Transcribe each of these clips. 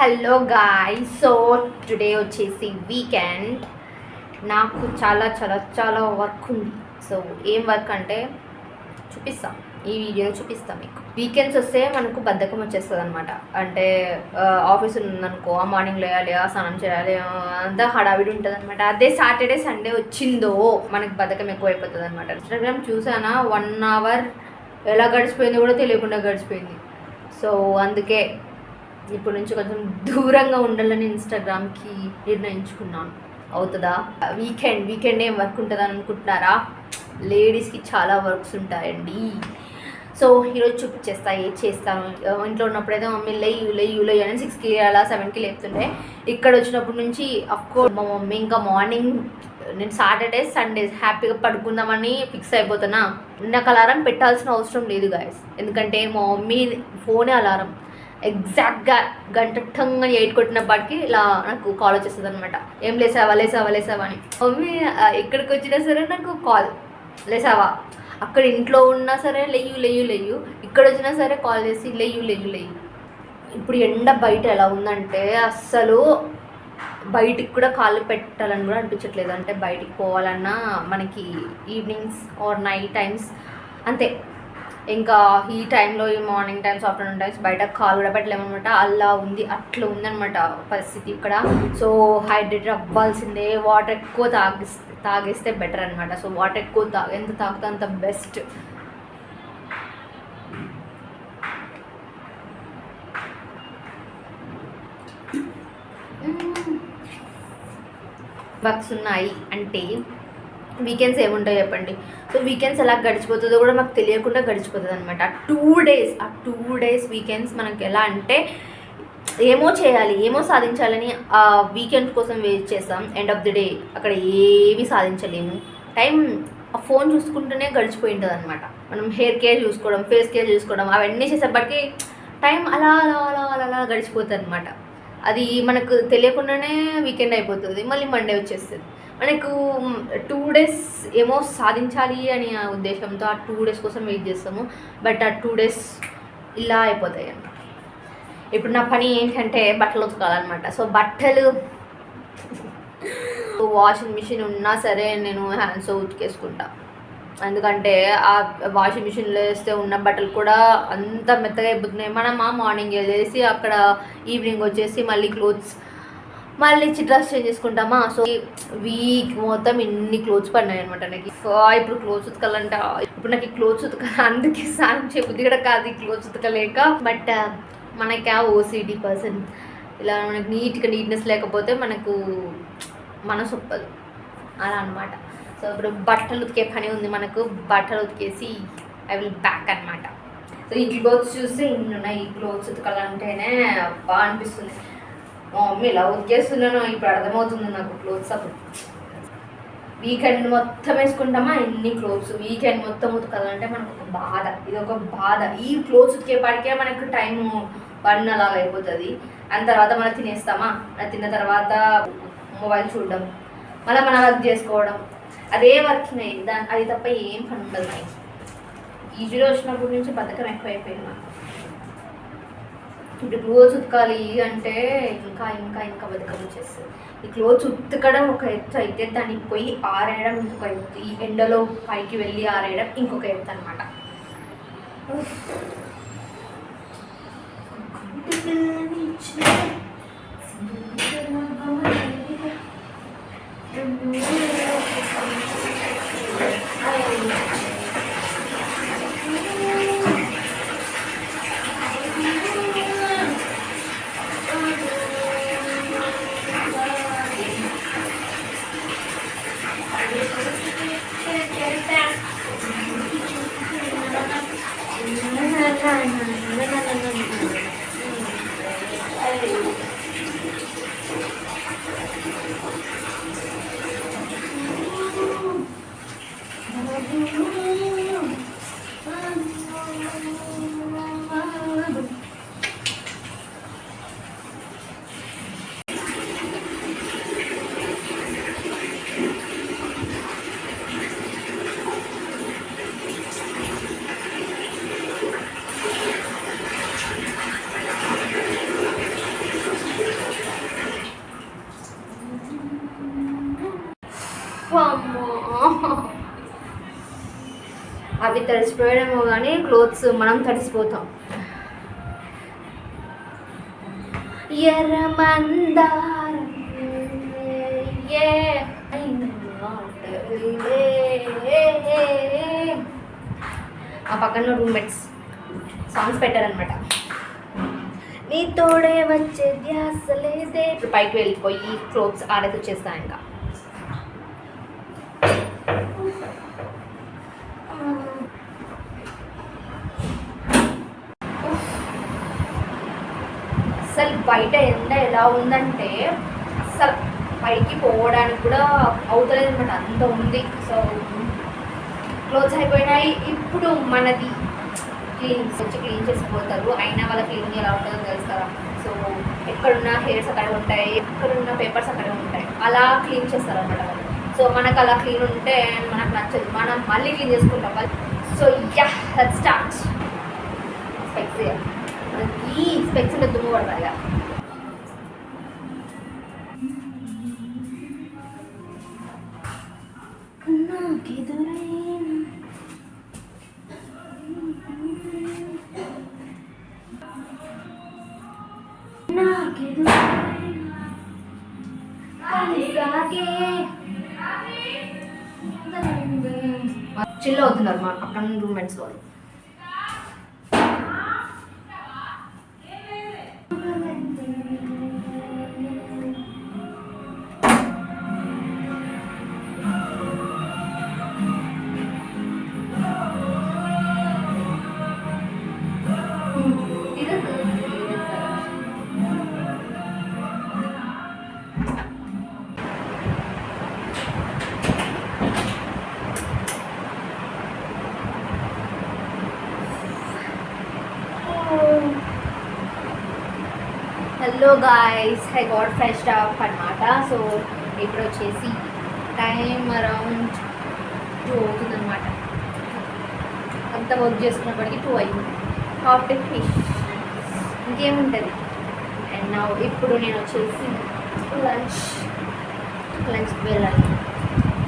Hello guys, so today వచ్చేసి weekend. నాకు చాలా చాలా చాలా వర్క్ ఉంది. సో ఏం వర్క్ అంటే చూపిస్తాం, ఈ వీడియోలో చూపిస్తాం మీకు. వీకెండ్స్ వస్తే మనకు బద్ధకం వచ్చేస్తుంది అనమాట. అంటే ఆఫీస్ ఉందనుకో, మార్నింగ్ లేయాలి, స్నానం చేయాలి, అంతా హడావిడి ఉంటుంది అనమాట. అదే సాటర్డే సండే వచ్చిందో మనకు బద్ధకం ఎక్కువ అయిపోతుంది అనమాట. ఇన్స్టాగ్రామ్ చూసానా, 1 అవర్ ఎలా గడిచిపోయిందో కూడా తెలియకుండా గడిచిపోయింది. సో అందుకే ఇప్పటి నుంచి కొంచెం దూరంగా ఉండాలని ఇన్స్టాగ్రామ్కి నిర్ణయించుకున్నాను. అవుతుందా? వీకెండ్ ఏం వర్క్ ఉంటుందని అనుకుంటున్నారా? లేడీస్కి చాలా వర్క్స్ ఉంటాయండి. సో ఈరోజు చూపించేస్తా ఏం చేస్తాను. ఇంట్లో ఉన్నప్పుడైతే మమ్మీ లేయు అని 6కి అలా 7కి లేపుతుండే. ఇక్కడ వచ్చినప్పటి నుంచి అఫ్కోర్స్ మా మమ్మీ ఇంకా మార్నింగ్, నేను సాటర్డేస్ సండేస్ హ్యాపీగా పడుకుందామని ఫిక్స్ అయిపోతున్నా. నాకు అలారం పెట్టాల్సిన అవసరం లేదు గాయస్, ఎందుకంటే మా మమ్మీ ఫోనే అలారం. ఎగ్జాక్ట్గా గంట టంగ్ అని 8 కొట్టినప్పటికీ ఇలా నాకు కాల్ వచ్చేస్తుంది అనమాట. ఏం లేసావా అని. మమ్మీ ఎక్కడికి వచ్చినా సరే నాకు కాల్, లేసావా. అక్కడ ఇంట్లో ఉన్నా సరే లేయు, ఇక్కడ వచ్చినా సరే కాల్ చేసి లేయు. ఇప్పుడు ఎండ బయట ఎలా ఉందంటే అస్సలు బయటికి కూడా కాళ్ళు పెట్టాలని కూడా అనిపించట్లేదు. అంటే బయటికి పోవాలన్నా మనకి ఈవినింగ్స్ ఆర్ నైట్ టైమ్స్ అంతే. ఇంకా ఈ టైంలో, ఈ మార్నింగ్ టైమ్స్, ఆఫ్టర్నూన్ టైమ్స్ బయట కాలు కూడా పెట్టలేమన్నమాట. అట్లా ఉందన్నమాట పరిస్థితి ఇక్కడ. సో హైడ్రేట్ అవ్వాల్సిందే. వాటర్ ఎక్కువ తాగేస్తే బెటర్ అనమాట. సో వాటర్ ఎక్కువ ఎంత తాగితే అంత బెస్ట్. వర్క్స్ ఉన్నాయి అంటే వీకెండ్స్ ఏముంటాయి చెప్పండి. సో వీకెండ్స్ ఎలా గడిచిపోతుందో కూడా మాకు తెలియకుండా గడిచిపోతుంది అనమాట. ఆ టూ డేస్ వీకెండ్స్ మనకి ఎలా అంటే ఏమో చేయాలి, ఏమో సాధించాలని ఆ వీకెండ్ కోసం వెయిట్ చేస్తాం. ఎండ్ ఆఫ్ ది డే అక్కడ ఏమీ సాధించలేము. టైం ఆ ఫోన్ చూసుకుంటూనే గడిచిపోయి ఉంటుంది అనమాట. మనం హెయిర్ కేర్ చూసుకోవడం, ఫేస్ కేర్ చూసుకోవడం, అవన్నీ చేసేప్పటికీ టైం అలా గడిచిపోతుంది అనమాట. అది మనకు తెలియకుండానే వీకెండ్ అయిపోతుంది. మళ్ళీ మండే వచ్చేస్తుంది. మనకు 2 డేస్ ఏమో సాధించాలి అని ఆ ఉద్దేశంతో ఆ 2 డేస్ కోసం వెయిట్ చేస్తాము. బట్ ఆ 2 డేస్ ఇలా అయిపోతాయి అన్నమాట. ఇప్పుడు నా పని ఏంటంటే బట్టలు ఉతకాలన్నమాట. సో బట్టలు వాషింగ్ మిషన్ ఉన్నా సరే నేను హ్యాండ్స్తో ఉతికేసుకుంటా. ఎందుకంటే ఆ వాషింగ్ మిషన్లో వేస్తే ఉన్న బట్టలు కూడా అంత మెత్తగా అయిపోతున్నాయి. మనం మార్నింగ్ వెళ్ళేసి అక్కడ ఈవినింగ్ వచ్చేసి మళ్ళీ క్లోత్స్ మళ్ళీ డ్రెస్ చేంజ్ చేసుకుంటామా. సో వీక్ మొత్తం ఇన్ని క్లోత్స్ పడినాయి అనమాట నాకు. ఇప్పుడు క్లోత్స్ ఉతకాలంట. ఇప్పుడు నాకు ఈ క్లోత్స్ ఉతకాలి, అందుకే స్నానం చేయబుద్ధి కూడా కాదు ఈ క్లోత్స్ ఉతకలేక. బట్ మనకి ఓసిడి పర్సన్, ఇలా మనకి నీట్నెస్ లేకపోతే మనకు మనసు ఒప్పదు అలా అనమాట. సో ఇప్పుడు బట్టలు ఉతికే పని ఉంది మనకు. బట్టలు ఉతికేసి ఐ విల్ బ్యాక్ అనమాట. సో ఈ క్లోత్స్ చూస్తే ఇన్ని ఉన్నాయి. ఈ క్లోత్స్ ఉతకాలంటేనే బాగా అనిపిస్తుంది. మా మమ్మీ ఇలా ఉతికేస్తున్నాను ఇప్పుడు అర్థమవుతుంది నాకు క్లోత్స్. అప్పుడు వీకెండ్ మొత్తం వేసుకుంటామా ఇన్ని క్లోత్స్. వీకెండ్ మొత్తం ఉతకాలంటే మనకు ఒక బాధ, ఇది ఒక బాధ. ఈ క్లోత్స్ ఉతికేపాటికే మనకు టైము 1 అలాగ అయిపోతుంది. అండ్ తర్వాత మనం తినేస్తామా, తిన్న తర్వాత మొబైల్ చూడడం, మళ్ళీ మన వర్క్ చేసుకోవడం, అదే వర్క్ అది తప్ప ఏం పని ఉండదు. ఈజీలో వచ్చినప్పటి నుంచి బద్ధకం ఎక్కువైపోయింది మనకు. ఇప్పుడు క్లోత్స్ ఉతకాలి అంటే ఇంకా బద్ధకం వచ్చేస్తుంది. ఈ క్లోత్స్ ఉతకడం ఒక ఎత్తు అయితే దానికి పోయి ఆరేయడం ఇంకొక ఎత్తు. ఈ ఎండలో పైకి వెళ్ళి ఆరేయడం ఇంకొక ఎత్తు అనమాట. అవి తడిసిపోయడమో కానీ క్లోత్స్ మనం తడిసిపోతాం. ఎర్రమందారం ఆ పక్కన రూమ్మేట్స్ సాంగ్స్ పెట్టారనమాట. నీ తోడే వచ్చే ధ్యాస లేదే. ఇప్పుడు పైకి వెళ్ళిపోయి క్లోత్స్ ఆరేసి వచ్చేస్తాను ఇంకా. అసలు బయట ఎండ ఎలా ఉందంటే అసలు పైకి పోవడానికి కూడా అవుతలేదు అనమాట, అంత ఉంది. సో క్లోత్స్ అయిపోయినాయి. ఇప్పుడు మనది క్లీనింగ్స్ వచ్చి క్లీన్ చేసిపోతారు. అయినా వాళ్ళ క్లీనింగ్ ఎలా ఉంటుందో తెలుసు కదా. సో ఎక్కడున్న హెయిర్స్ అక్కడ ఉంటాయి, ఎక్కడున్న పేపర్స్ అక్కడే ఉంటాయి, అలా క్లీన్ చేస్తారు అనమాట వాళ్ళు. సో మనకు అలా క్లీన్ ఉంటే మనకు నచ్చదు, మనం మళ్ళీ క్లీన్ చేసుకుంటాం. So yeah let's start. Specs ఈ స్పెక్స్ మీద దుమ్ము పడతాయి కదా. చిల్ అవుతున్నారు మా పక్కన రూమ్మేట్స్ వాళ్ళు. Hello guys, I got freshed up అనమాట. సో ఇప్పుడు వచ్చేసి టైం అరౌండ్ 2 అవుతుంది అనమాట. అంత వర్క్ చేసుకున్నప్పటికీ 2 అయింది. హాఫ్ డే ఫిష్ ఇంకేముంటుంది. అండ్ నా ఇప్పుడు నేను వచ్చేసి లంచ్కి వెళ్ళాలి.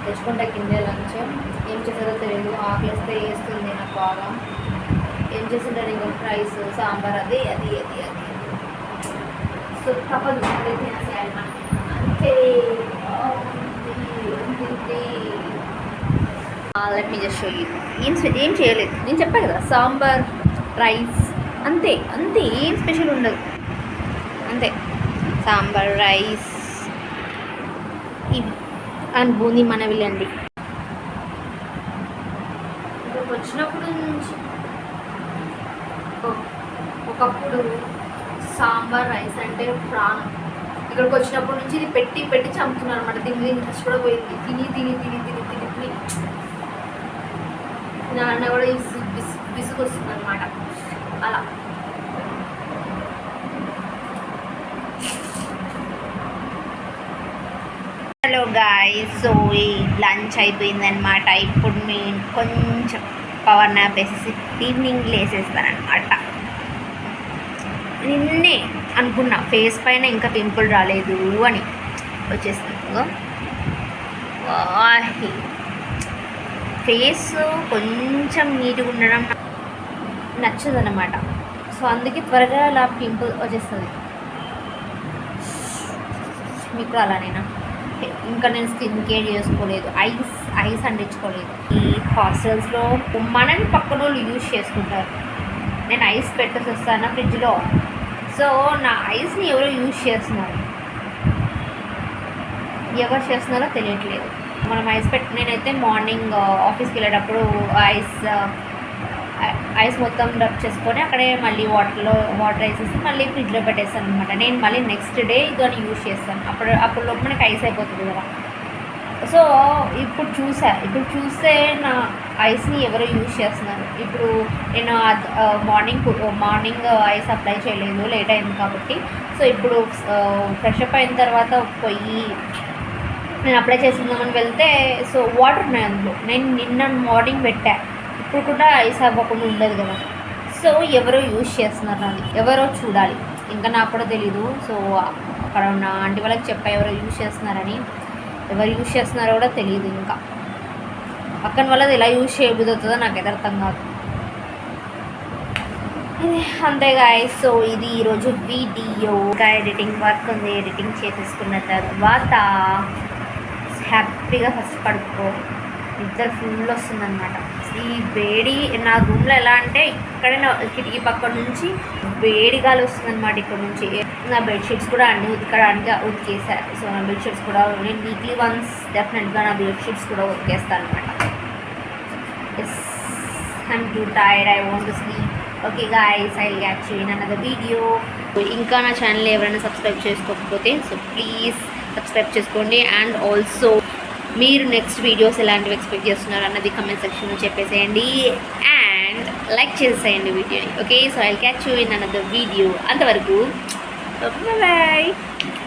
తెచ్చుకుంటా కిందే లంచ్. ఏం చేసారో తెలియదు, ఆకలిస్తే వేస్తుంది నాకు బాగా. ఏం చేసింటారు ఇంకా రైస్ సాంబార్ అది అది అది అది. సో తప్పదు అంతే. Let me just show you. ఏం చేయలేదు, నేను చెప్పాను కదా, సాంబార్ రైస్ అంతే అంతే, ఏం స్పెషల్ ఉండదు. అంతే సాంబార్ రైస్ ఇవి అండ్ బూందీ మనవిలండి. ఇక్కడికి వచ్చినప్పుడు నుంచి ఒకప్పుడు సాంబార్ రైస్ అంటే ప్రాణం. ఇక్కడికి వచ్చినప్పటి నుంచి ఇది పెట్టి పెట్టి చంపుతున్నారు అనమాట. దీని ఇంట్రెస్ట్ కూడా పోయింది. తిని తిని తిని తిని తిని తిని నాన్న కూడా విసుగు వస్తుంది అనమాట. అలా హలో గాయ్స్, సో ఈ లంచ్ అయిపోయిందనమాట. ఇప్పుడు మేము కొంచెం పవర్ నాప్ వేసేసి ఈవినింగ్ లేసేస్తానమాట. నిన్నే అనుకున్నా ఫేస్ పైన ఇంకా పింపుల్ రాలేదు అని, వచ్చేస్తుంది. ఫేస్ కొంచెం నీట్గా ఉండడం నచ్చదన్నమాట. సో అందుకే త్వరగా అలా పింపుల్ వచ్చేస్తుంది. మీకు కూడా అలానేనా? ఇంకా నేను స్కిన్ కేర్ చేసుకోలేదు, ఐస్ అంటించుకోలేదు. ఈ హాస్టల్స్లో మనని పక్కన వాళ్ళు యూజ్ చేసుకుంటారు. నేను ఐస్ పెట్టేసి వస్తాను ఫ్రిడ్జ్లో. సో నా ఐస్ని ఎవరో యూజ్ చేస్తున్నారు, ఎవరు చేస్తున్నారో తెలియట్లేదు. మనం ఐస్ నేనైతే మార్నింగ్ ఆఫీస్కి వెళ్ళేటప్పుడు ఐస్ మొత్తం రబ్ చేసుకొని అక్కడే మళ్ళీ వాటర్ వేసేసి మళ్ళీ ఫ్రిడ్జ్లో పెట్టేస్తాను అనమాట. నేను మళ్ళీ నెక్స్ట్ డే దాన్ని యూజ్ చేస్తాను. అప్పుడు లోపు మనకి ఐస్ అయిపోతుంది కదా. సో ఇప్పుడు చూస్తే నా ఐస్ని ఎవరో యూజ్ చేస్తున్నారు. ఇప్పుడు నేను మార్నింగ్ ఐస్ అప్లై చేయలేదు, లేట్ అయింది కాబట్టి. సో ఇప్పుడు ఫ్రెష్ అప్ అయిన తర్వాత పోయి నేను అప్లై చేసిందామని వెళ్తే సో వాటర్ ఉన్నాయి అందులో. నేను నిన్న మార్నింగ్ పెట్టా, ఇప్పుడు కూడా ఐస్ అవ్వకుండా ఉండదు కదా. సో ఎవరో యూజ్ చేస్తున్నారు, అది ఎవరో చూడాలి. ఇంకా నాకు కూడా తెలీదు. సో అక్కడ ఉన్న ఆంటీ వాళ్ళకి చెప్పా ఎవరో యూజ్ చేస్తున్నారని. ఎవరు యూజ్ చేస్తున్నారో కూడా తెలియదు ఇంకా. పక్కన వాళ్ళది ఎలా యూజ్ చేయబోతుందో నాకైతే అర్థం కాదు. అంతే గాయస్. సో ఇది ఈరోజు వీడియో. ఇంకా ఎడిటింగ్ వర్క్ ఉంది, ఎడిటింగ్ చేసేసుకున్న తర్వాత హ్యాపీగా ఫస్ట్ పడుకో. నిద్ర ఫుల్ వస్తుందన్నమాట. ఈ వేడి నా రూమ్లో ఎలా అంటే ఇక్కడే నా కిటికీ పక్క నుంచి వేడి గాలి వస్తుందన్నమాట. ఇక్కడ నుంచి నా బెడ్షీట్స్ కూడా అన్ని ఉతకడానికి ఉతికేసారు. సో నా బెడ్షీట్స్ కూడా నేను వీక్లీ వన్స్ డెఫినెట్గా నా బెడ్షీట్స్ కూడా ఉతికేస్తాను అనమాట. Yes, I'm too tired, I want to sleep. Okay guys, I will catch you in another video. ఇంకా నా ఛానల్ ఎవరైనా సబ్స్క్రైబ్ చేసుకోకపోతే సో ప్లీజ్ సబ్స్క్రైబ్ చేసుకోండి. అండ్ ఆల్సో మీరు నెక్స్ట్ వీడియోస్ ఎలాంటివి ఎక్స్పెక్ట్ చేస్తున్నారు అన్నది కమెంట్ సెక్షన్లో చెప్పేసేయండి. అండ్ లైక్ చేసేయండి వీడియోని. Okay, so I will catch you in another video. అంతవరకు బాయ్.